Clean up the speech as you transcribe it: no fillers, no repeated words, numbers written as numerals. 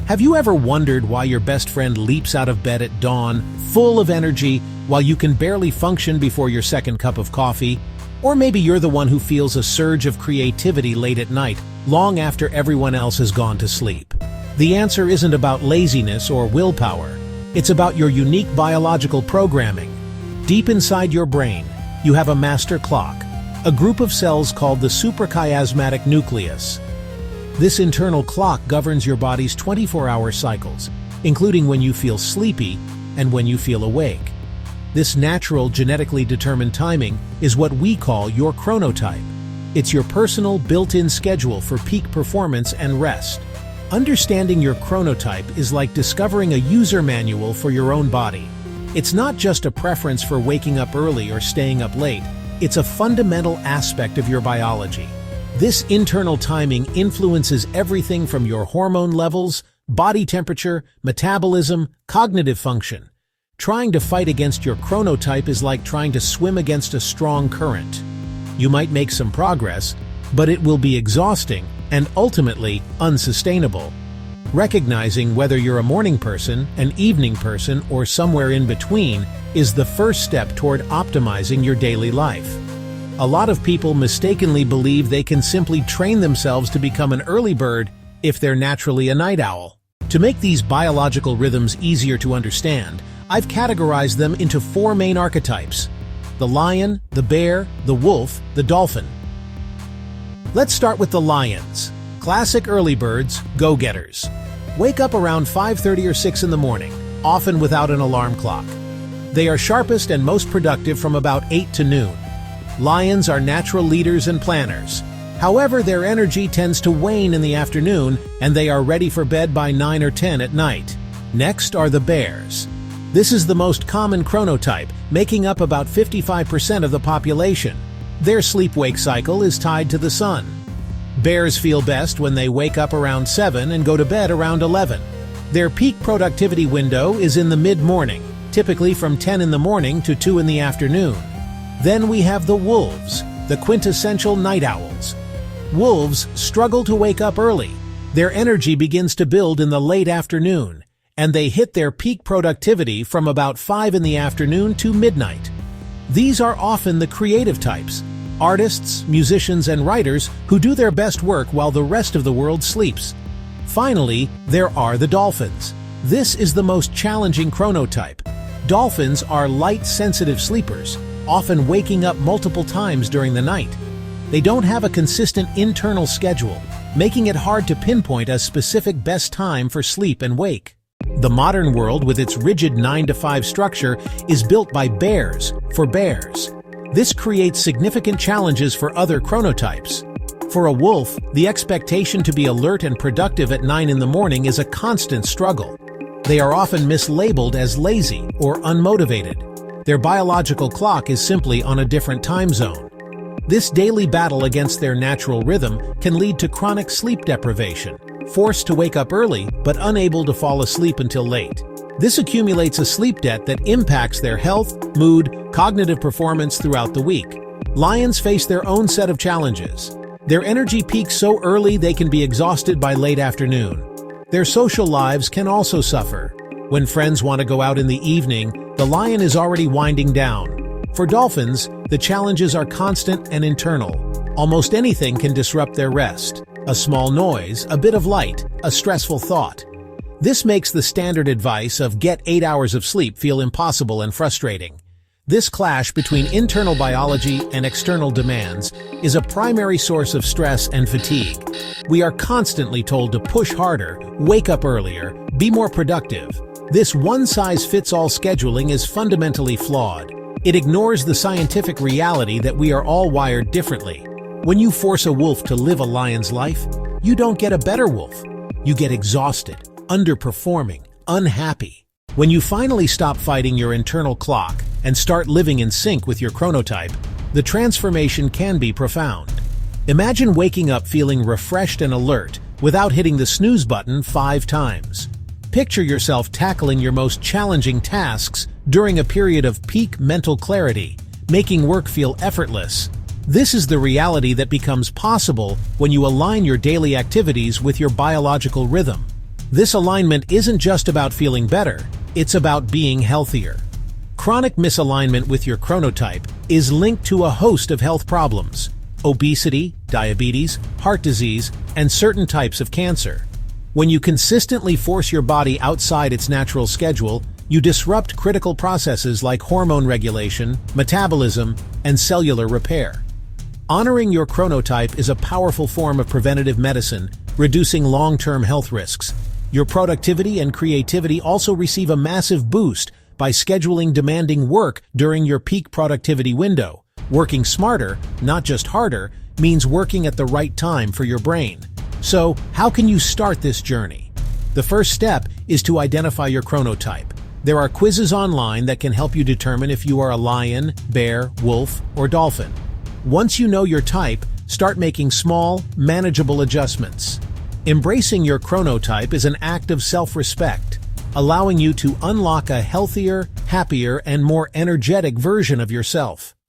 Have you ever wondered why your best friend leaps out of bed at dawn, full of energy, while you can barely function before your second cup of coffee? Or maybe you're the one who feels a surge of creativity late at night, long after everyone else has gone to sleep. The answer isn't about laziness or willpower. It's about your unique biological programming. Deep inside your brain, you have a master clock, a group of cells called the suprachiasmatic nucleus. This internal clock governs your body's 24-hour cycles, including when you feel sleepy and when you feel awake. This natural, genetically determined timing is what we call your chronotype. It's your personal, built-in schedule for peak performance and rest. Understanding your chronotype is like discovering a user manual for your own body. It's not just a preference for waking up early or staying up late. It's a fundamental aspect of your biology. This internal timing influences everything from your hormone levels, body temperature, metabolism, cognitive function. Trying to fight against your chronotype is like trying to swim against a strong current. You might make some progress, but it will be exhausting and ultimately unsustainable. Recognizing whether you're a morning person, an evening person, or somewhere in between is the first step toward optimizing your daily life. A lot of people mistakenly believe they can simply train themselves to become an early bird if they're naturally a night owl. To make these biological rhythms easier to understand, I've categorized them into 4 main archetypes: the lion, the bear, the wolf, the dolphin. Let's start with the lions. Classic early birds, go-getters. Wake up around 5:30 or 6 in the morning, often without an alarm clock. They are sharpest and most productive from about 8 to noon. Lions are natural leaders and planners. However, their energy tends to wane in the afternoon, and they are ready for bed by 9 or 10 at night. Next are the bears. This is the most common chronotype, making up about 55% of the population. Their sleep-wake cycle is tied to the sun. Bears feel best when they wake up around 7 and go to bed around 11. Their peak productivity window is in the mid-morning, typically from 10 in the morning to 2 in the afternoon. Then we have the wolves, the quintessential night owls. Wolves struggle to wake up early. Their energy begins to build in the late afternoon, and they hit their peak productivity from about 5 in the afternoon to midnight. These are often the creative types, artists, musicians, and writers who do their best work while the rest of the world sleeps. Finally, there are the dolphins. This is the most challenging chronotype. Dolphins are light-sensitive sleepers, often waking up multiple times during the night. They don't have a consistent internal schedule, making it hard to pinpoint a specific best time for sleep and wake. The modern world, with its rigid 9-to-5 structure, is built by bears for bears. This creates significant challenges for other chronotypes. For a wolf, the expectation to be alert and productive at 9 in the morning is a constant struggle. They are often mislabeled as lazy or unmotivated. Their biological clock is simply on a different time zone. This daily battle against their natural rhythm can lead to chronic sleep deprivation, forced to wake up early but unable to fall asleep until late. This accumulates a sleep debt that impacts their health, mood, cognitive performance throughout the week. Lions face their own set of challenges. Their energy peaks so early they can be exhausted by late afternoon. Their social lives can also suffer. When friends want to go out in the evening, the lion is already winding down. For dolphins, the challenges are constant and internal. Almost anything can disrupt their rest. A small noise, a bit of light, a stressful thought. This makes the standard advice of get 8 hours of sleep feel impossible and frustrating. This clash between internal biology and external demands is a primary source of stress and fatigue. We are constantly told to push harder, wake up earlier, be more productive. This one-size-fits-all scheduling is fundamentally flawed. It ignores the scientific reality that we are all wired differently. When you force a wolf to live a lion's life, you don't get a better wolf. You get exhausted, underperforming, unhappy. When you finally stop fighting your internal clock and start living in sync with your chronotype, the transformation can be profound. Imagine waking up feeling refreshed and alert without hitting the snooze button 5 times. Picture yourself tackling your most challenging tasks during a period of peak mental clarity, making work feel effortless. This is the reality that becomes possible when you align your daily activities with your biological rhythm. This alignment isn't just about feeling better, it's about being healthier. Chronic misalignment with your chronotype is linked to a host of health problems: obesity, diabetes, heart disease, and certain types of cancer. When you consistently force your body outside its natural schedule, you disrupt critical processes like hormone regulation, metabolism, and cellular repair. Honoring your chronotype is a powerful form of preventative medicine, reducing long-term health risks. Your productivity and creativity also receive a massive boost by scheduling demanding work during your peak productivity window. Working smarter, not just harder, means working at the right time for your brain. So, how can you start this journey? The first step is to identify your chronotype. There are quizzes online that can help you determine if you are a lion, bear, wolf, or dolphin. Once you know your type, start making small, manageable adjustments. Embracing your chronotype is an act of self-respect, allowing you to unlock a healthier, happier, and more energetic version of yourself.